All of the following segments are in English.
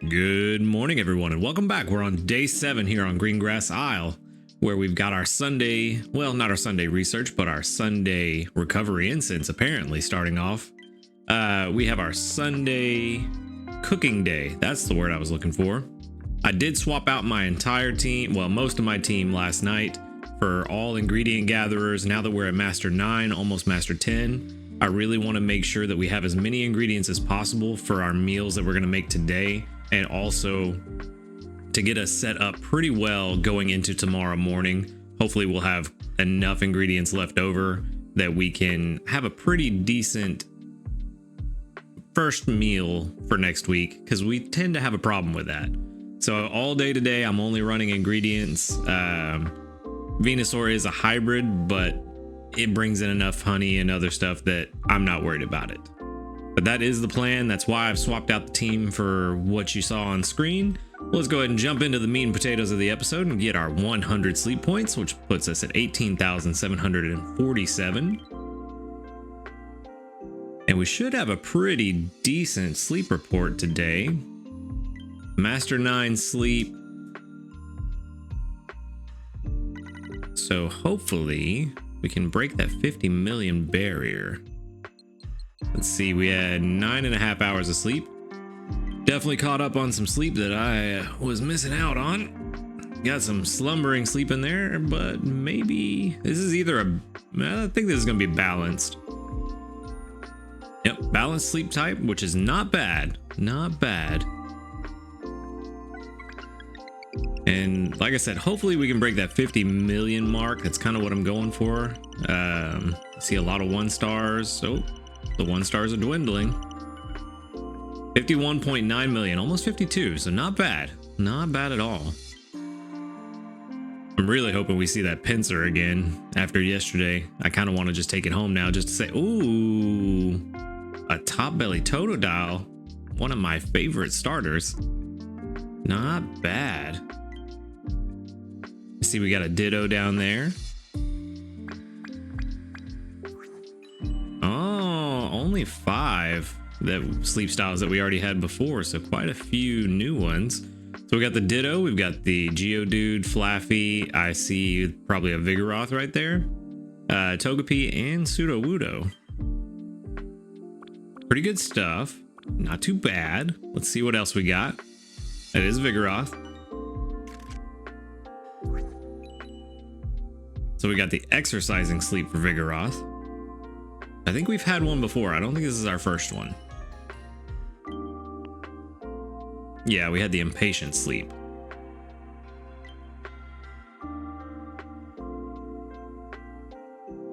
Good morning, everyone, and welcome back. We're on day 7 here on Greengrass Isle, where we've got our Sunday, well, not our Sunday research, but our Sunday recovery incense, apparently, starting off. We have our Sunday cooking day. That's the word I was looking for. I did swap out my entire team, well, most of my team last night for all ingredient gatherers. Now that we're at Master 9, almost Master 10, I really want to make sure that we have as many ingredients as possible for our meals that we're going to make today, and also to get us set up pretty well going into tomorrow morning. Hopefully we'll have enough ingredients left over that we can have a pretty decent first meal for next week, because we tend to have a problem with that. So all day today I'm only running ingredients. Venusaur is a hybrid, but it brings in enough honey and other stuff that I'm not worried about it. But that is the plan. That's why I've swapped out the team for what you saw on screen. Let's go ahead and jump into the meat and potatoes of the episode and get our 100 sleep points, which puts us at 18,747. And we should have a pretty decent sleep report today. Master 9 sleep. So hopefully we can break that 50 million barrier. Let's see, we had 9.5 hours of sleep. Definitely caught up on some sleep that I was missing out on. Got some slumbering sleep in there, but maybe this is either I think this is going to be balanced. Yep, balanced sleep type, which is not bad. Not bad. And like I said, hopefully we can break that 50 million mark. That's kind of what I'm going for. See a lot of 1 stars. Oh, the 1 stars are dwindling. 51.9 million, almost 52. So not bad. Not bad at all. I'm really hoping we see that pincer again after yesterday. I kind of want to just take it home now just to say, ooh, a top belly Totodile. One of my favorite starters. Not bad. See, we got a Ditto down there. Oh, only 5 that sleep styles that we already had before, so quite a few new ones. So we got the Ditto, we've got the Geodude, Flaffy, I see probably a Vigoroth right there, Togepi, and Sudowoodo. Pretty good stuff. Not too bad. Let's see what else we got. That is Vigoroth. So we got the exercising sleep for Vigoroth. I think we've had one before. I don't think this is our first one. Yeah, we had the impatient sleep.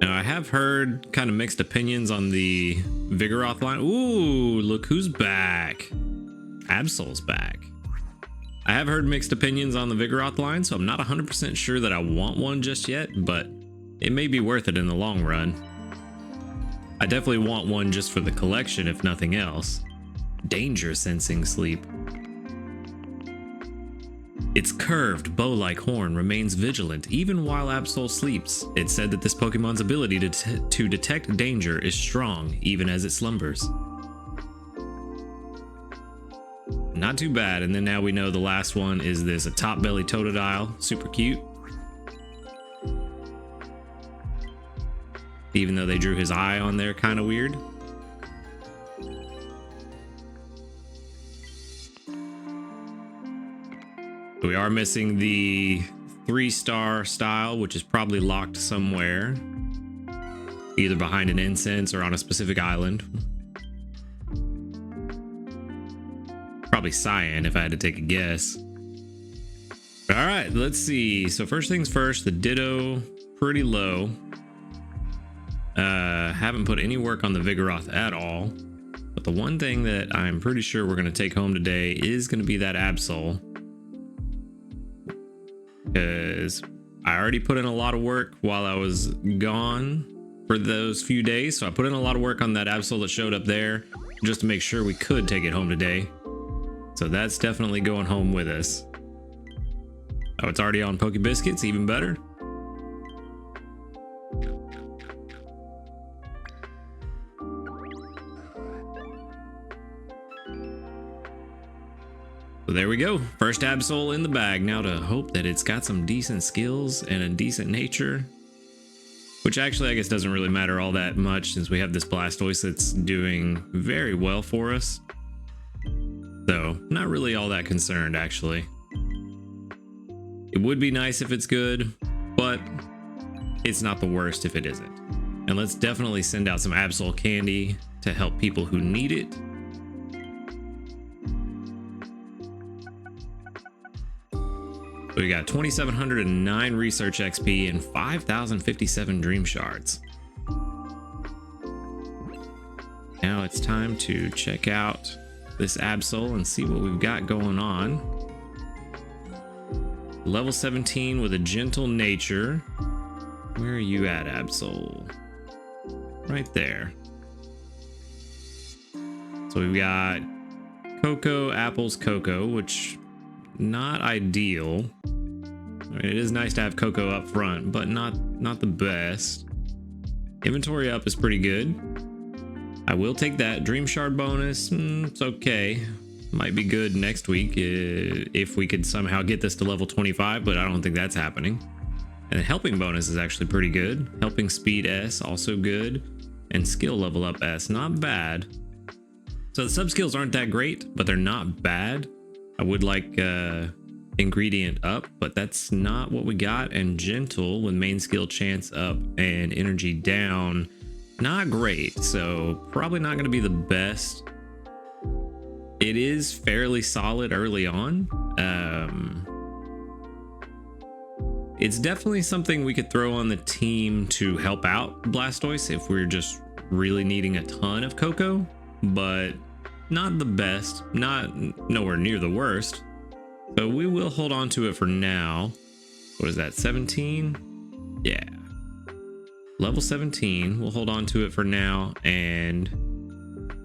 Now I have heard kind of mixed opinions on the Vigoroth line. Ooh, look who's back. Absol's back. I have heard mixed opinions on the Vigoroth line, so I'm not 100% sure that I want one just yet, but it may be worth it in the long run. I definitely want one just for the collection, if nothing else. Danger sensing sleep. Its curved, bow-like horn remains vigilant even while Absol sleeps. It's said that this Pokemon's ability to detect danger is strong even as it slumbers. Not too bad. And then now we know the last one is this, a top belly Totodile. Super cute. Even though they drew his eye on there, kind of weird. We are missing the 3-star style, which is probably locked somewhere, either behind an incense or on a specific island. Probably Cyan if I had to take a guess. All right, let's see. So first things first, the Ditto, pretty low. Haven't put any work on the Vigoroth at all. But the one thing that I'm pretty sure we're going to take home today is going to be that Absol. Because I already put in a lot of work while I was gone for those few days. So I put in a lot of work on that Absol that showed up there just to make sure we could take it home today. So that's definitely going home with us. Oh, it's already on Poke Biscuits, even better. So there we go. First Absol in the bag. Now to hope that it's got some decent skills and a decent nature. Which actually I guess doesn't really matter all that much since we have this Blastoise that's doing very well for us. So not really all that concerned actually. It would be nice if it's good, but it's not the worst if it isn't. And let's definitely send out some Absol candy to help people who need it. So we got 2,709 research XP and 5,057 dream shards. Now it's time to check out this Absol and see what we've got going on. Level 17 with a gentle nature. Where are you at, Absol? Right there. So we've got Cocoa, Apples, Cocoa, which not ideal. I mean, it is nice to have Cocoa up front, but not the best. Inventory up is pretty good. I will take that. Dream Shard bonus, it's okay. Might be good next week if we could somehow get this to level 25, but I don't think that's happening. And the helping bonus is actually pretty good. Helping speed S, also good. And skill level up S, not bad. So the sub skills aren't that great, but they're not bad. I would like ingredient up, but that's not what we got. And gentle with main skill chance up and energy down, not great. So probably not going to be the best. It is fairly solid early on. It's definitely something we could throw on the team to help out Blastoise if we're just really needing a ton of Cocoa, but not the best, nowhere near the worst. So we will hold on to it for now. What is that, 17? Yeah. Level 17, we'll hold on to it for now, and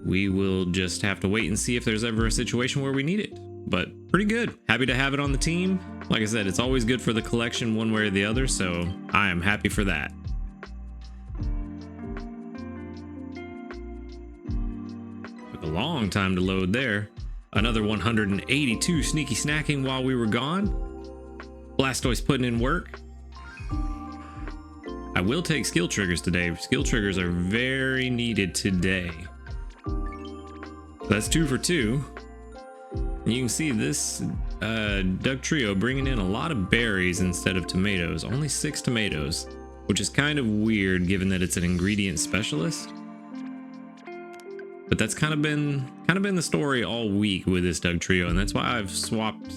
we will just have to wait and see if there's ever a situation where we need it. But pretty good. Happy to have it on the team. Like I said, it's always good for the collection one way or the other, so I am happy for that. Took a long time to load there. Another 182 sneaky snacking while we were gone. Blastoise putting in work. I will take skill triggers today. Skill triggers are very needed today. That's 2 for 2. And you can see this Dugtrio bringing in a lot of berries instead of tomatoes. Only 6 tomatoes, which is kind of weird given that it's an ingredient specialist. But that's kind of been the story all week with this Dugtrio, and that's why I've swapped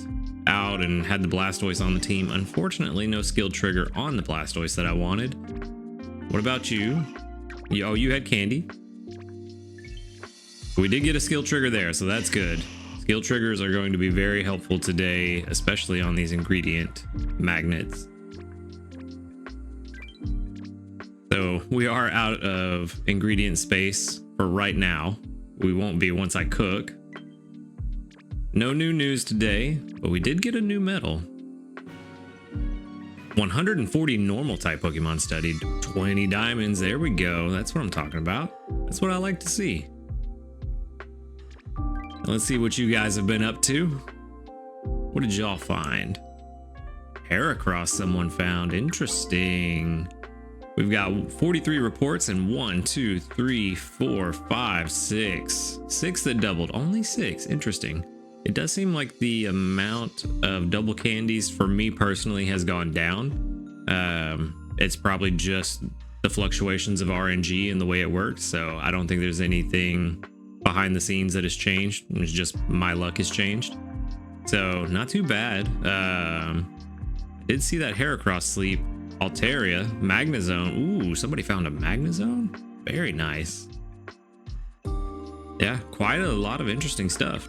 out and had the Blastoise on the team. Unfortunately, no skill trigger on the Blastoise that I wanted. What about you? Oh, you had candy. We did get a skill trigger there, so that's good. Skill triggers are going to be very helpful today, especially on these ingredient magnets. So we are out of ingredient space for right now. We won't be once I cook. No new news today, but we did get a new medal. 140 normal type Pokemon studied, 20 diamonds. There we go. That's what I'm talking about. That's what I like to see. Let's see what you guys have been up to. What did y'all find? Heracross someone found. Interesting. We've got 43 reports and 1, 2, 3, 4, 5, 6. 6 that doubled. Only 6. Interesting. It does seem like the amount of double candies for me personally has gone down. It's probably just the fluctuations of RNG and the way it works. So I don't think there's anything behind the scenes that has changed. It's just my luck has changed. So not too bad. I did see that Heracross sleep. Altaria, Magnezone. Ooh, somebody found a Magnezone? Very nice. Yeah, quite a lot of interesting stuff.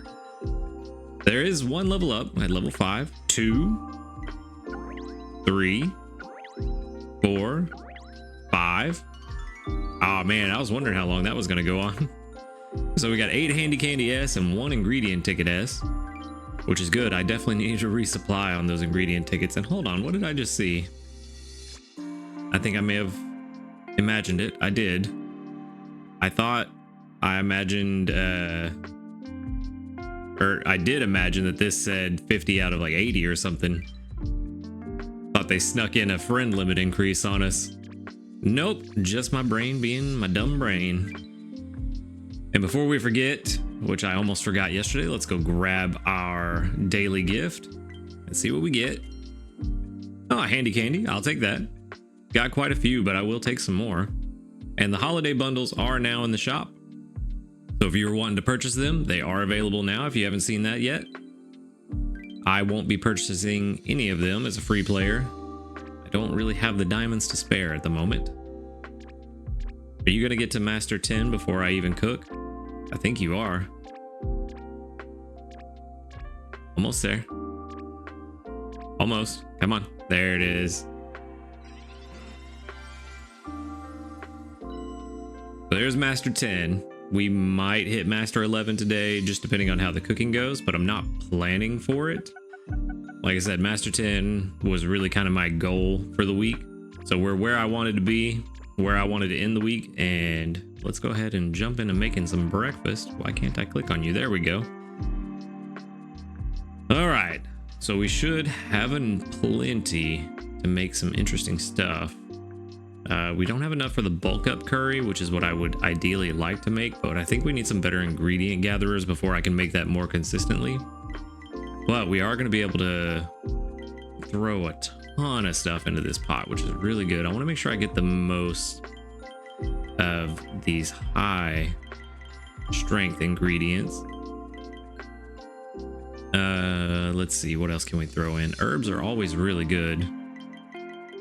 There is one level up at level 5, 2, 3, 4, 5. Oh man, I was wondering how long that was going to go on. So we got 8 Handy Candy S and 1 Ingredient Ticket S, which is good. I definitely need to resupply on those ingredient tickets. And hold on, what did I just see? I think I may have imagined it. I did. I thought I imagined Or I did imagine that this said 50 out of like 80 or something. Thought they snuck in a friend limit increase on us. Nope, just my brain being my dumb brain. And before we forget, which I almost forgot yesterday, let's go grab our daily gift and see what we get. Oh, handy candy, I'll take that. Got quite a few, but I will take some more. And the holiday bundles are now in the shop. So if you were wanting to purchase them, they are available now if you haven't seen that yet. I won't be purchasing any of them as a free player. I don't really have the diamonds to spare at the moment. Are you gonna get to Master 10 before I even cook? I think you are. Almost there. Almost. Come on. There it is. So there's Master 10. We might hit Master 11 today, just depending on how the cooking goes, but I'm not planning for it. Like I said, Master 10 was really kind of my goal for the week. So we're where I wanted to be, where I wanted to end the week, and let's go ahead and jump into making some breakfast. Why can't I click on you? There we go. All right, so we should have plenty to make some interesting stuff. We don't have enough for the bulk up curry, which is what I would ideally like to make, but I think we need some better ingredient gatherers before I can make that more consistently. But we are going to be able to throw a ton of stuff into this pot, which is really good. I want to make sure I get the most of these high strength ingredients. Let's see, what else can we throw in? Herbs are always really good.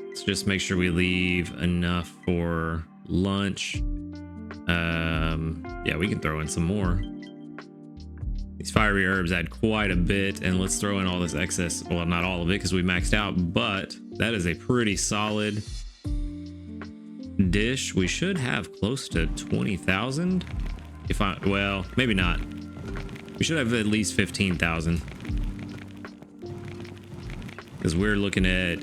Let's just make sure we leave enough for lunch. Yeah, we can throw in some more. These fiery herbs add quite a bit, and let's throw in all this excess. Well, not all of it because we maxed out, but that is a pretty solid dish. We should have close to 20,000. Well, maybe not. We should have at least 15,000. Because we're looking at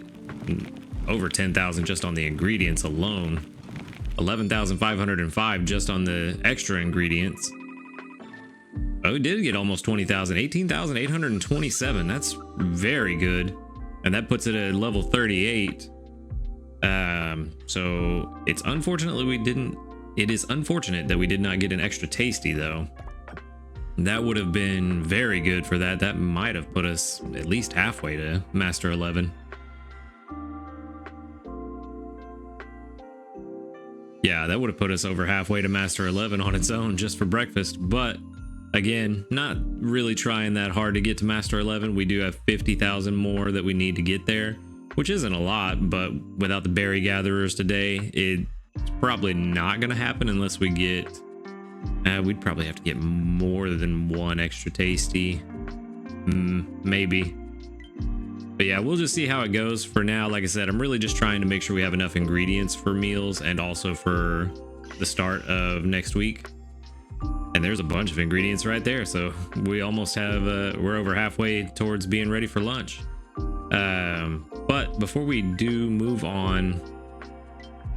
over 10,000 just on the ingredients alone. 11,505 just on the extra ingredients. Oh, we did get almost 20,000. 18,827. That's very good. And that puts it at level 38. So it's it is unfortunate that we did not get an extra tasty though. That would have been very good for that. That might have put us at least halfway to Master 11. Yeah, that would have put us over halfway to Master 11 on its own just for breakfast. But again, not really trying that hard to get to Master 11. We do have 50,000 more that we need to get there, which isn't a lot, but without the berry gatherers today, it's probably not going to happen unless we get... we'd probably have to get more than one extra tasty. Maybe. But yeah, we'll just see how it goes. For now, like I said, I'm really just trying to make sure we have enough ingredients for meals and also for the start of next week. And there's a bunch of ingredients right there, so we almost have we're over halfway towards being ready for lunch. But before we do move on,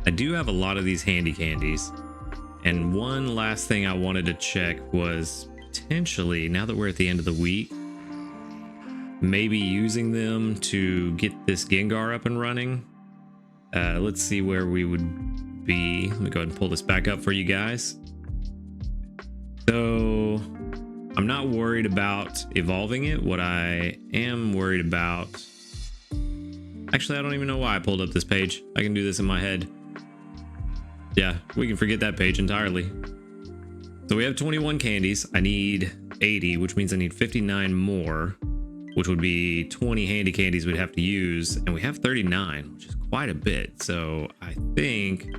I do have a lot of these handy candies, and one last thing I wanted to check was potentially, now that we're at the end of the week, maybe using them to get this Gengar up and running. Let's see where we would be. Let me go ahead and pull this back up for you guys. So I'm not worried about evolving it. What I am worried about, actually, I don't even know why I pulled up this page. I can do this in my head. Yeah, we can forget that page entirely. So we have 21 candies. I need 80, which means I need 59 more, which would be 20 handy candies we'd have to use. And we have 39, which is quite a bit. So I think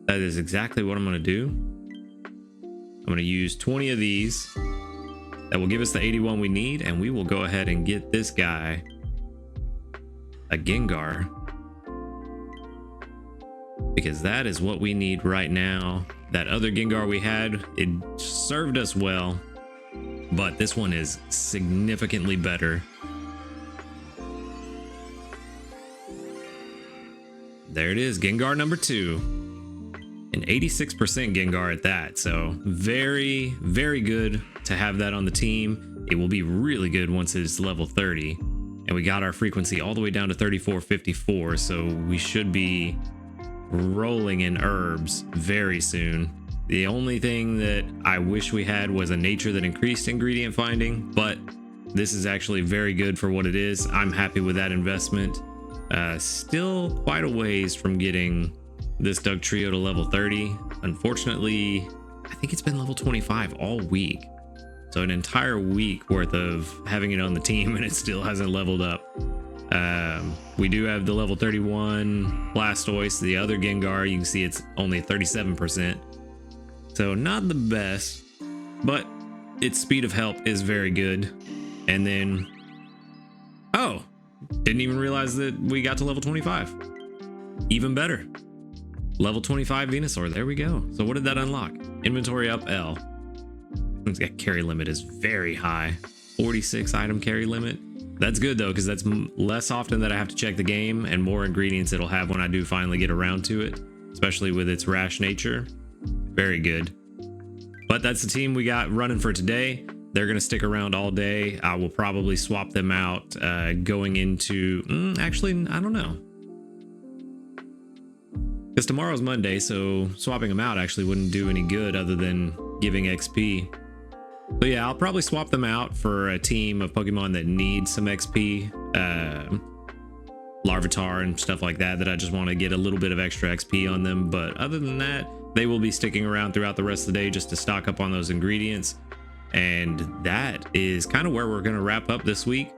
that is exactly what I'm going to do. I'm going to use 20 of these. That will give us the 81 we need, and we will go ahead and get this guy a Gengar, because that is what we need right now. That other Gengar we had, it served us well, but this one is significantly better. There it is, Gengar number 2. An 86% Gengar at that, so very, very good to have that on the team. it will be really good once it's level 30. And we got our frequency all the way down to 3454, so we should be rolling in herbs very soon. The only thing that I wish we had was a nature that increased ingredient finding, but this is actually very good for what it is. I'm happy with that investment. Still quite a ways from getting this Dugtrio to level 30. Unfortunately, I think it's been level 25 all week. So an entire week worth of having it on the team and it still hasn't leveled up. We do have the level 31 Blastoise, the other Gengar. You can see it's only 37%. So not the best, but its speed of help is very good. And then, oh, didn't even realize that we got to level 25. Even better. Level 25 Venusaur, there we go. So what did that unlock? Inventory up L. Carry limit is very high. 46 item carry limit. That's good though, because that's less often that I have to check the game and more ingredients it'll have when I do finally get around to it, especially with its rash nature. Very good. But that's the team we got running for today. They're going to stick around all day. I will probably swap them out going into... actually, I don't know. Because tomorrow's Monday, so swapping them out actually wouldn't do any good other than giving XP. So yeah, I'll probably swap them out for a team of Pokemon that need some XP. Larvitar and stuff like that I just want to get a little bit of extra XP on them. But other than that, they will be sticking around throughout the rest of the day just to stock up on those ingredients. And that is kind of where we're going to wrap up this week.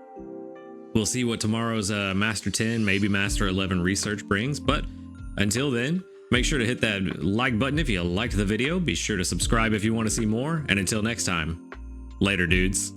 We'll see what tomorrow's Master 10, maybe Master 11 research brings. But until then, make sure to hit that like button if you liked the video. Be sure to subscribe if you want to see more. And until next time, later dudes.